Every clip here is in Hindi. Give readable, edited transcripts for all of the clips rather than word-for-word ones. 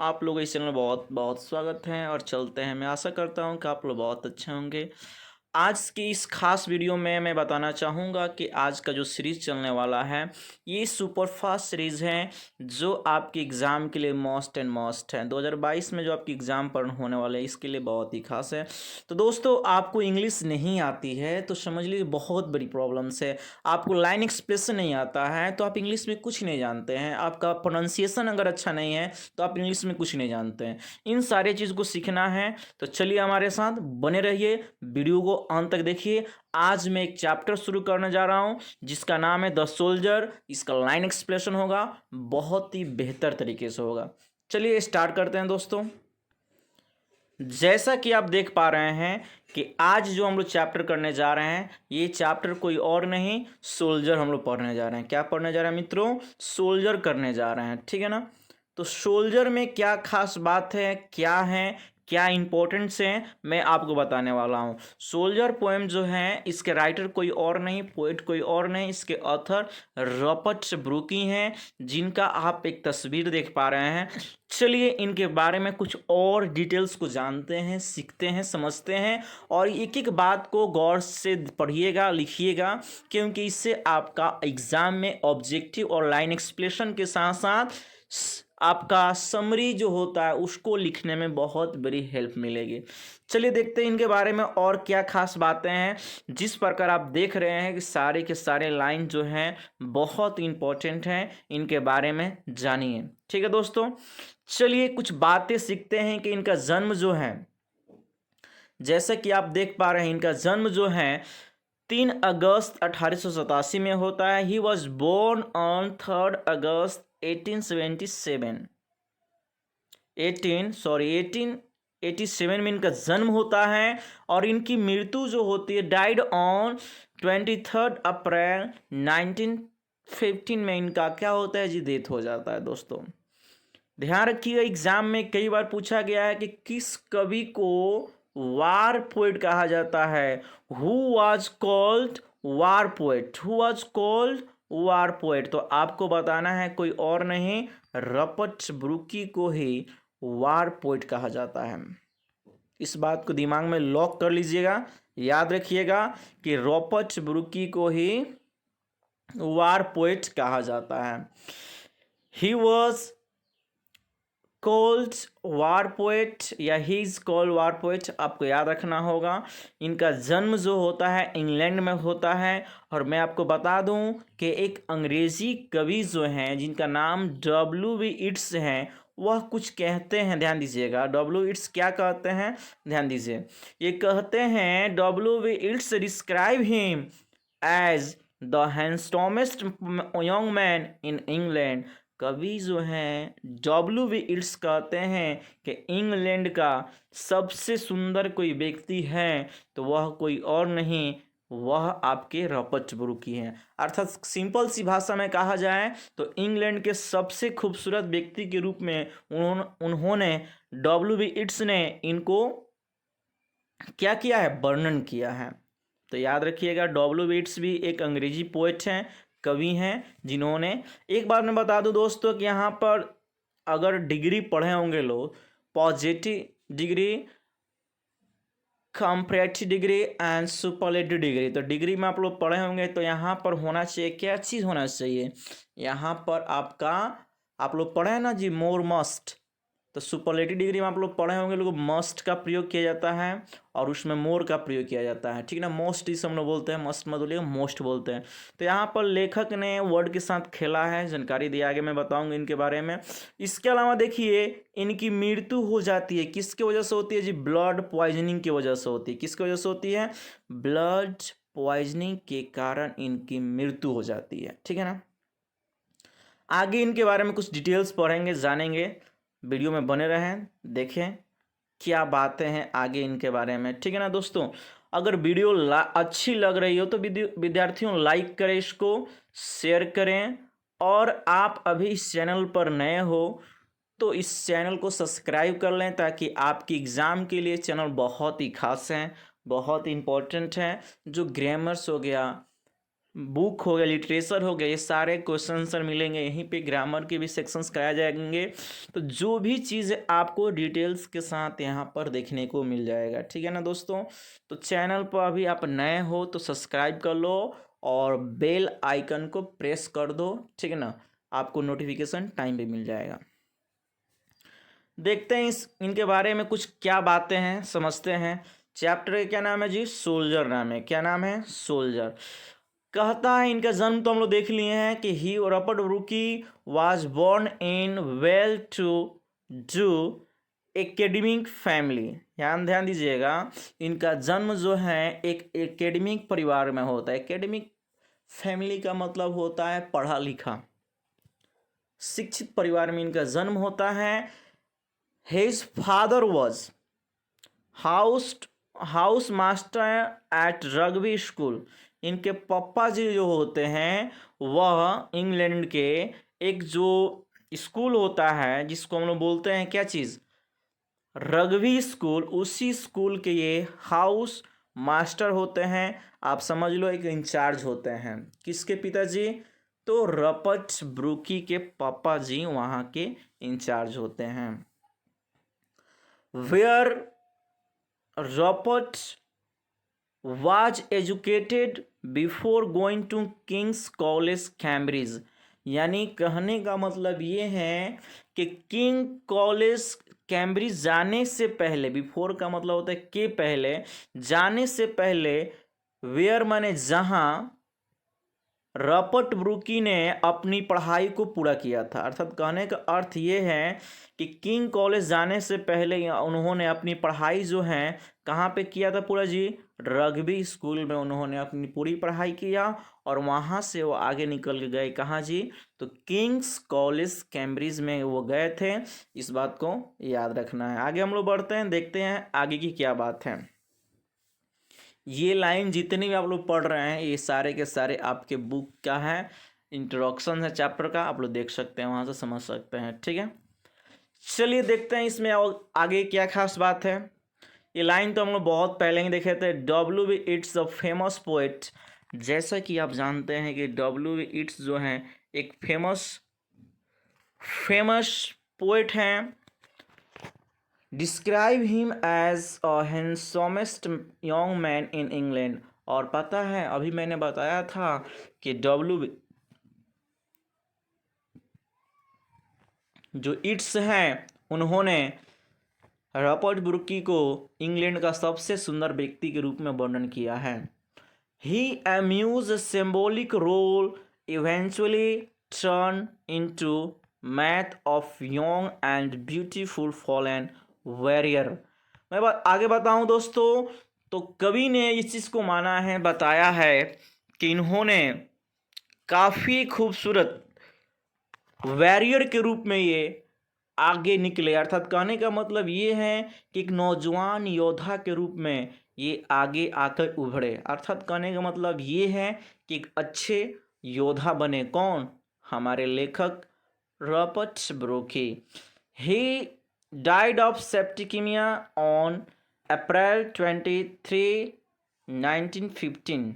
आप लोगों का इस चैनल में बहुत बहुत स्वागत है और चलते हैं। मैं आशा करता हूँ कि आप लोग बहुत अच्छे होंगे। आज की इस खास वीडियो में मैं बताना चाहूँगा कि आज का जो सीरीज चलने वाला है ये सुपर फास्ट सीरीज है जो आपके एग्ज़ाम के लिए मस्ट है। 2022 में जो आपकी एग्ज़ाम पर होने वाले हैं इसके लिए बहुत ही खास है। तो दोस्तों, आपको इंग्लिश नहीं आती है तो समझ लीजिए बहुत बड़ी प्रॉब्लम्स है। आपको लाइन एक्सप्रेशन नहीं आता है तो आप इंग्लिश में कुछ नहीं जानते हैं। आपका प्रोनाउंसिएशन अगर अच्छा नहीं है तो आप इंग्लिश में कुछ नहीं जानते हैं। इन सारे चीज़ को सीखना है तो चलिए हमारे साथ बने रहिए, वीडियो को अंत तक देखिए। आज मैं एक चैप्टर शुरू करने जा रहा हूं जिसका नाम है द सोल्जर। इसका लाइन एक्सप्रेशन होगा, बहुत ही बेहतर तरीके से होगा। चलिए स्टार्ट करते हैं दोस्तों। जैसा कि आप देख पा रहे हैं कि आज जो हम लोग चैप्टर करने जा रहे हैं ये चैप्टर कोई और नहीं, सोल्जर हम लोग पढ़ने जा रहे हैं। क्या पढ़ने जा रहे हैं मित्रों? सोल्जर करने जा रहे हैं, ठीक है ना। तो सोल्जर में क्या खास बात है, क्या इंपॉर्टेंट्स हैं, मैं आपको बताने वाला हूँ। सोल्जर पोएम जो है इसके राइटर कोई और नहीं, पोएट कोई और नहीं, इसके ऑथर रॉबर्ट ब्रूकी हैं जिनका आप एक तस्वीर देख पा रहे हैं। चलिए इनके बारे में कुछ और डिटेल्स को जानते हैं, सीखते हैं, समझते हैं और एक एक बात को गौर से पढ़िएगा, लिखिएगा, क्योंकि इससे आपका एग्जाम में ऑब्जेक्टिव और लाइन एक्सप्लेनेशन के साथ साथ आपका समरी जो होता है उसको लिखने में बहुत बड़ी हेल्प मिलेगी। चलिए देखते हैं इनके बारे में और क्या खास बातें हैं। जिस प्रकार आप देख रहे हैं कि सारे के सारे लाइन जो हैं बहुत इंपॉर्टेंट हैं, इनके बारे में जानिए, ठीक है दोस्तों। चलिए कुछ बातें सीखते हैं कि इनका जन्म जो है, जैसा कि आप देख पा रहे हैं इनका जन्म जो है 3 अगस्त 1887 में होता है। ही वॉज बोर्न ऑन 3 अगस्त 1877 1887 में इनका जन्म होता है और इनकी मृत्यु जो होती है डाइड ऑन 23 अप्रैल 1915 में इनका क्या होता है जी, डेथ हो जाता है। दोस्तों ध्यान रखिएगा, एग्जाम में कई बार पूछा गया है कि किस कवि को वार पोएट कहा जाता है। Who was called war poet, who was called war poet, तो आपको बताना है कोई और नहीं, रॉबर्ट ब्रूकी को ही वार पोएट कहा जाता है। इस बात को दिमाग में लॉक कर लीजिएगा, याद रखिएगा कि रॉबर्ट ब्रूकी को ही वार पोएट कहा जाता है। He was called war poet या he is called war poet, आपको याद रखना होगा। इनका जन्म जो होता है इंग्लैंड में होता है और मैं आपको बता दूं कि एक अंग्रेजी कवि जो हैं जिनका नाम W.B. इट्स हैं वह कुछ कहते हैं, ध्यान दीजिएगा। W. इट्स क्या कहते हैं, ध्यान दीजिए। ये कहते हैं W.B. It's describe him as the handsomest young man in England. कवि जो हैं W.B. इट्स कहते हैं कि इंग्लैंड का सबसे सुंदर कोई व्यक्ति है तो वह कोई और नहीं, वह आपके रॉबर्ट ब्रूकी हैं। अर्थात सिंपल सी भाषा में कहा जाए तो इंग्लैंड के सबसे खूबसूरत व्यक्ति के रूप में उन्होंने W.B. इट्स ने इनको क्या किया है, वर्णन किया है। तो याद रखिएगा W.B. इट्स भी एक अंग्रेजी पोएट हैं, कवि हैं, जिन्होंने, एक बार मैं बता दूं दोस्तों कि यहाँ पर अगर डिग्री पढ़े होंगे लोग, positive degree, comparative degree and superlative degree, तो डिग्री में आप लोग पढ़े होंगे तो यहाँ पर होना चाहिए, क्या चीज़ होना चाहिए यहाँ पर आपका, आप लोग पढ़े हैं ना जी, मोर मस्ट। तो सुपरलेटिव डिग्री में आप लोग पढ़े होंगे, लोग मस्ट का प्रयोग किया जाता है और उसमें मोर का प्रयोग किया जाता है, ठीक ना। मोस्ट इस हम लोग बोलते हैं, मस्ट मत बोलिएगा, मोस्ट बोलते हैं। तो यहाँ पर लेखक ने वर्ड के साथ खेला है, जानकारी दी, आगे मैं बताऊंगा इनके बारे में। इसके अलावा देखिए इनकी मृत्यु हो जाती है, किसकी वजह से होती है जी, ब्लड पॉइजनिंग की वजह से होती है। किसकी वजह से होती है? ब्लड पॉइजनिंग के कारण इनकी मृत्यु हो जाती है, ठीक है ना। आगे इनके बारे में कुछ डिटेल्स पढ़ेंगे, जानेंगे, वीडियो में बने रहें, देखें क्या बातें हैं आगे इनके बारे में, ठीक है ना दोस्तों। अगर वीडियो अच्छी लग रही हो तो विद्यार्थियों लाइक करें, इसको शेयर करें, और आप अभी इस चैनल पर नए हो तो इस चैनल को सब्सक्राइब कर लें ताकि आपकी एग्ज़ाम के लिए चैनल बहुत ही खास हैं, बहुत इंपॉर्टेंट हैं। जो ग्रामर्स हो गया, बुक हो गया, लिटरेचर हो गया, ये सारे क्वेश्चन आंसर मिलेंगे यहीं पे। ग्रामर के भी सेक्शंस कराए जाएंगे। तो जो भी चीज़ आपको डिटेल्स के साथ यहाँ पर देखने को मिल जाएगा, ठीक है ना दोस्तों। तो चैनल पर अभी आप नए हो तो सब्सक्राइब कर लो और बेल आइकन को प्रेस कर दो, ठीक है ना, आपको नोटिफिकेशन टाइम पे मिल जाएगा। देखते हैं इनके बारे में कुछ क्या बातें हैं, समझते हैं। चैप्टर का क्या नाम है जी? सोल्जर नाम है। क्या नाम है? सोल्जर। कहता है इनका जन्म तो हम लोग देख लिए हैं कि he Robert Brooke was born in well to do academic family. ध्यान दीजिएगा, इनका जन्म जो है एक एकेडमिक परिवार में होता है। एकेडमिक फैमिली का मतलब होता है पढ़ा लिखा, शिक्षित परिवार में इनका जन्म होता है। His father was house master at Rugby school. इनके पापा जी जो होते हैं वह इंग्लैंड के एक जो स्कूल होता है जिसको हम लोग बोलते हैं क्या चीज़? Rugby school. उसी स्कूल के ये हाउस मास्टर होते हैं। आप समझ लो एक इंचार्ज होते हैं। किसके पिताजी? तो रॉबर्ट ब्रूकी के पापा जी वहाँ के इंचार्ज होते हैं। Where Robert was educated before going to King's College Cambridge. यानी कहने का मतलब ये है कि किंग कॉलेज कैम्ब्रिज जाने से पहले, बिफोर का मतलब होता है के पहले, जाने से पहले, वेयर माने जहाँ, रॉबर्ट ब्रूकी ने अपनी पढ़ाई को पूरा किया था। अर्थात कहने का अर्थ ये है कि किंग कॉलेज जाने से पहले उन्होंने अपनी पढ़ाई जो है कहाँ पे किया था पूरा जी? रग्बी स्कूल में उन्होंने अपनी पूरी पढ़ाई किया और वहाँ से वो आगे निकल के गए कहाँ जी? तो किंग्स कॉलेज कैम्ब्रिज में वो गए थे। इस बात को याद रखना है। आगे हम लोग बढ़ते हैं, देखते हैं आगे की क्या बात है। ये लाइन जितनी भी आप लोग पढ़ रहे हैं ये सारे के सारे आपके बुक का है, इंट्रोडक्शन है चैप्टर का, आप लोग देख सकते हैं, वहाँ से समझ सकते हैं, ठीक है। चलिए देखते हैं इसमें आगे क्या खास बात है। ये लाइन तो हम लोग बहुत पहले ही देखे थे। W.B. Yeats a famous poet. जैसा कि आप जानते हैं कि W.B. Yeats जो हैं एक फेमस पोएट हैं। Describe him as a handsomest young man in England. और पता है अभी मैंने बताया था कि जो इट्स हैं उन्होंने रॉबर्ट ब्रूकी को इंग्लैंड का सबसे सुंदर व्यक्ति के रूप में वर्णन किया है। He amuse symbolic role eventually turn into myth of young and beautiful fallen warrior. मैं आगे बताऊं दोस्तों, तो कवि ने इस चीज़ को माना है, बताया है कि इन्होंने काफ़ी खूबसूरत वॉरियर के रूप में ये आगे निकले। अर्थात कहने का मतलब ये है कि एक नौजवान योद्धा के रूप में ये आगे आकर उभरे। अर्थात कहने का मतलब ये है कि एक अच्छे योद्धा बने। कौन? हमारे लेखक Robert Brooke. He died of septicaemia on April 23, 1915।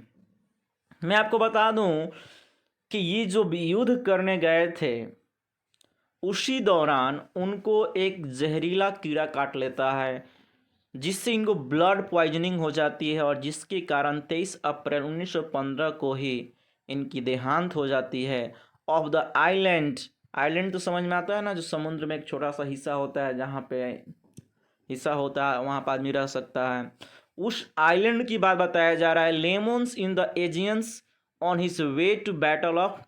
मैं आपको बता दूं कि ये जो युद्ध करने गए थे उसी दौरान उनको एक जहरीला कीड़ा काट लेता है जिससे इनको ब्लड पॉइजनिंग हो जाती है और जिसके कारण 23 अप्रैल 1915 को ही इनकी देहांत हो जाती है। ऑफ द आइलैंड, आइलैंड तो समझ में आता है ना, जो समुद्र में एक छोटा सा हिस्सा होता है, जहाँ पे हिस्सा होता है वहाँ पर आदमी रह सकता है, उस आइलैंड की बात बताया जा रहा है। Lemnos in the Aegeans on his way to battle of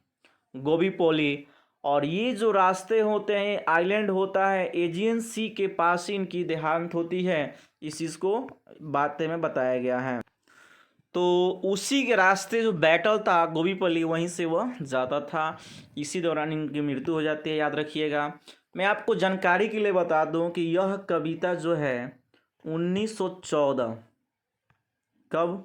Gallipoli. और ये जो रास्ते होते हैं, आइलैंड होता है, एजियन सी के पास ही इनकी देहांत होती है। इस चीज़ को बातें में बताया गया है। तो उसी के रास्ते जो बैटल था गोबीपल्ली, वहीं से वह जाता था। इसी दौरान इनकी मृत्यु हो जाती है, याद रखिएगा। मैं आपको जानकारी के लिए बता दूं कि यह कविता जो है 1914, कब?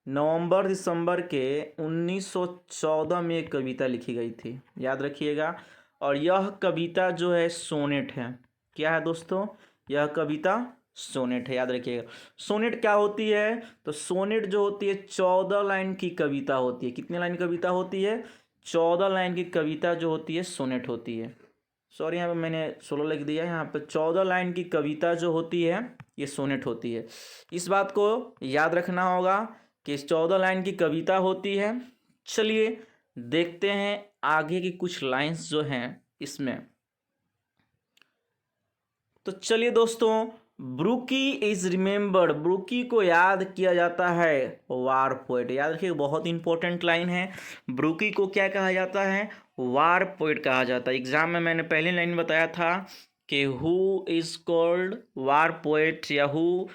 नवंबर दिसंबर के 1914 में एक कविता लिखी गई थी, याद रखिएगा। और यह कविता जो है सोनेट है। क्या है दोस्तों? यह कविता सोनेट है, याद रखिएगा। सोनेट क्या होती है? तो सोनेट जो होती है 14 लाइन की कविता होती है। कितनी लाइन कविता होती है? 14 लाइन की कविता जो होती है सोनेट होती है। सॉरी, यहाँ पे मैंने 16 लिख दिया, यहाँ पे 14 लाइन की कविता जो होती है ये सोनेट होती है। इस बात को याद रखना होगा कि 14 लाइन की कविता होती है। चलिए देखते हैं आगे की कुछ लाइंस जो हैं इसमें। तो चलिए दोस्तों, ब्रूकी इज रिमेम्बर्ड, ब्रूकी को याद किया जाता है वार पोएट। याद रखिए, बहुत इंपॉर्टेंट लाइन है। ब्रूकी को क्या कहा जाता है? वार पोएट कहा जाता है। एग्जाम में मैंने पहली लाइन बताया था कि who is called war poet, या who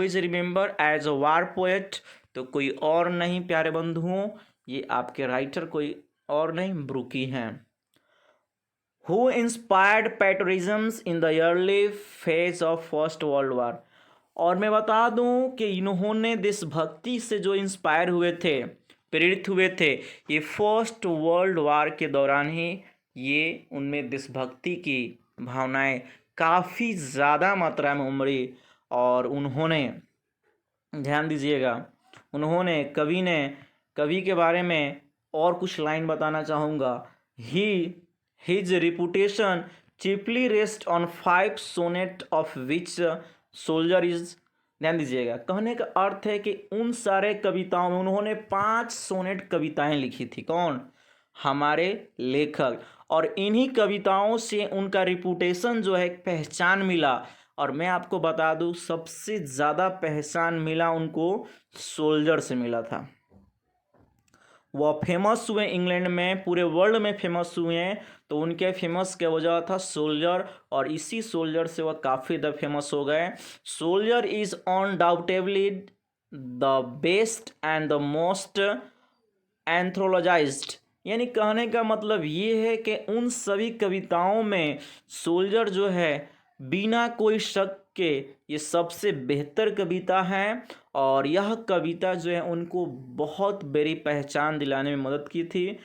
is remember as a war poet. तो कोई और नहीं प्यारे बंधुओं, ये आपके राइटर कोई और नहीं, ब्रूकी हैं। Who inspired patriotism in the early phase of First World War? और मैं बता दूं कि इन्होंने देशभक्ति से जो इंस्पायर हुए थे, प्रेरित हुए थे, ये फर्स्ट वर्ल्ड वार के दौरान ही ये उनमें देशभक्ति की भावनाएं काफ़ी ज़्यादा मात्रा में उमड़ी। और उन्होंने, ध्यान दीजिएगा, उन्होंने कवि के बारे में और कुछ लाइन बताना चाहूँगा। His reputation chiefly rests on 5 sonnet of which soldier is। ध्यान दीजिएगा, कहने का अर्थ है कि उन सारे कविताओं में उन्होंने 5 सोनेट कविताएं लिखी थी। कौन? हमारे लेखक। और इन्हीं कविताओं से उनका रिपुटेशन जो है, पहचान मिला। और मैं आपको बता दूं, सबसे ज़्यादा पहचान मिला उनको सोल्जर से मिला था। वह फेमस हुए इंग्लैंड में, पूरे वर्ल्ड में फेमस हुए हैं। तो उनके फेमस क्या वजह था? सोल्जर। और इसी सोल्जर से वह काफ़ी ज़्यादा फेमस हो गए। Soldier is undoubtedly the best and the most anthologised. यानी कहने का मतलब ये है कि उन सभी कविताओं में सोल्जर जो है बिना कोई शक के ये सबसे बेहतर कविता है। और यह कविता जो है उनको बहुत बड़ी पहचान दिलाने में मदद की थी।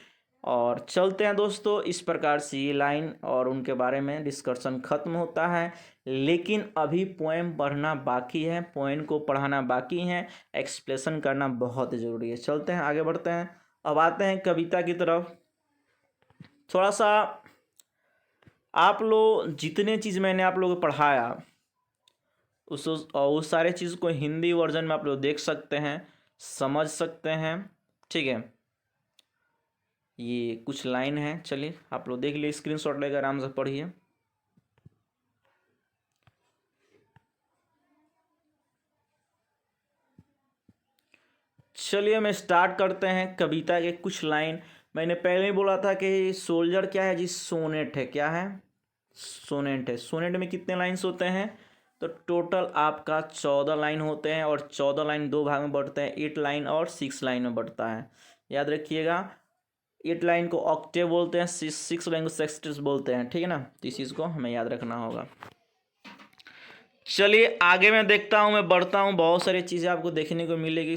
और चलते हैं दोस्तों, इस प्रकार से ये लाइन और उनके बारे में डिस्कशन ख़त्म होता है। लेकिन अभी पोएम पढ़ना बाकी है, पोएम को पढ़ाना बाकी है, एक्सप्लेशन करना बहुत ज़रूरी है। चलते हैं, आगे बढ़ते हैं। अब आते हैं कविता की तरफ। थोड़ा सा आप लोग जितने चीज़ मैंने आप लोगों को पढ़ाया उस सारे चीज़ को हिंदी वर्जन में आप लोग देख सकते हैं, समझ सकते हैं। ठीक है, ये कुछ लाइन है, चलिए आप लोग देख लिए, स्क्रीनशॉट लेकर आराम से पढ़िए। चलिए मैं स्टार्ट करते हैं कविता के कुछ लाइन। मैंने पहले ही बोला था कि सोल्जर क्या है जी? सोनेट है। क्या है? सोनेट है। सोनेट में कितने लाइन्स होते हैं? तो टोटल आपका 14 लाइन होते हैं। और 14 लाइन दो भाग में बढ़ते हैं, 8 लाइन और 6 लाइन में बढ़ता है। याद रखिएगा, 8 लाइन को ऑक्टेव बोलते हैं, 6 लाइन को सेक्सटेट बोलते हैं। ठीक है ना? तो इस चीज़ को हमें याद रखना होगा। चलिए आगे मैं देखता हूँ, मैं बढ़ता हूँ, बहुत सारी चीज़ें आपको देखने को मिलेगी।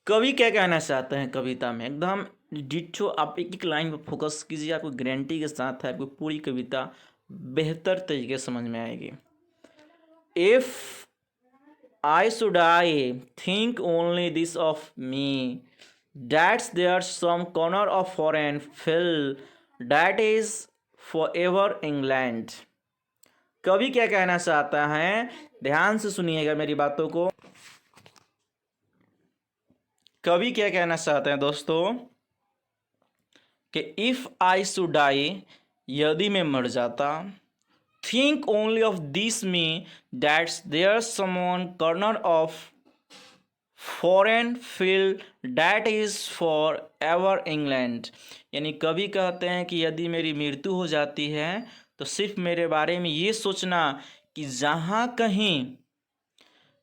कवि क्या कहना चाहते हैं कविता में, एकदम डिट्ठो। आप एक एक लाइन पर फोकस कीजिए, आपको गारंटी के साथ है आपको पूरी कविता बेहतर तरीके से समझ में आएगी। If I should I think only this of me, that's there some corner of foreign field, that is for ever England. कवि क्या कहना चाहता है, ध्यान से सुनिएगा मेरी बातों को। कवि क्या कहना चाहते हैं दोस्तों कि इफ आई शुड डाई, यदि मैं मर जाता, think only of this me, that's there someone corner of foreign field, that is for ever England. यानी कवि कहते हैं कि यदि मेरी मृत्यु हो जाती है तो सिर्फ मेरे बारे में ये सोचना कि जहाँ कहीं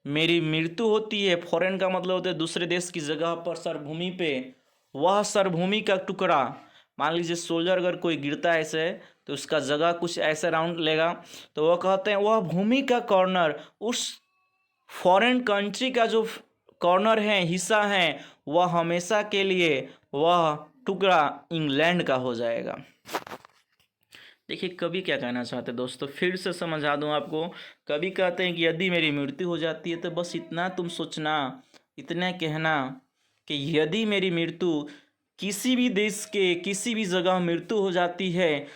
मेरी मृत्यु होती है, फॉरेन का मतलब होता है दूसरे देश की जगह पर, सरभूमि पे, वह सरभूमि का टुकड़ा, मान लीजिए सोल्जर अगर कोई गिरता है ऐसे तो उसका जगह कुछ ऐसे राउंड लेगा, तो वह कहते हैं वह भूमि का कॉर्नर, उस फॉरेन कंट्री का जो कॉर्नर है, हिस्सा है, वह हमेशा के लिए वह टुकड़ा इंग्लैंड का हो जाएगा। देखिए कवि क्या कहना चाहते हैं दोस्तों, फिर से समझा दूं आपको। कवि कहते हैं कि यदि मेरी मृत्यु हो जाती है तो बस इतना तुम सोचना, इतना कहना कि यदि मेरी मृत्यु किसी भी देश के किसी भी जगह मृत्यु हो जाती है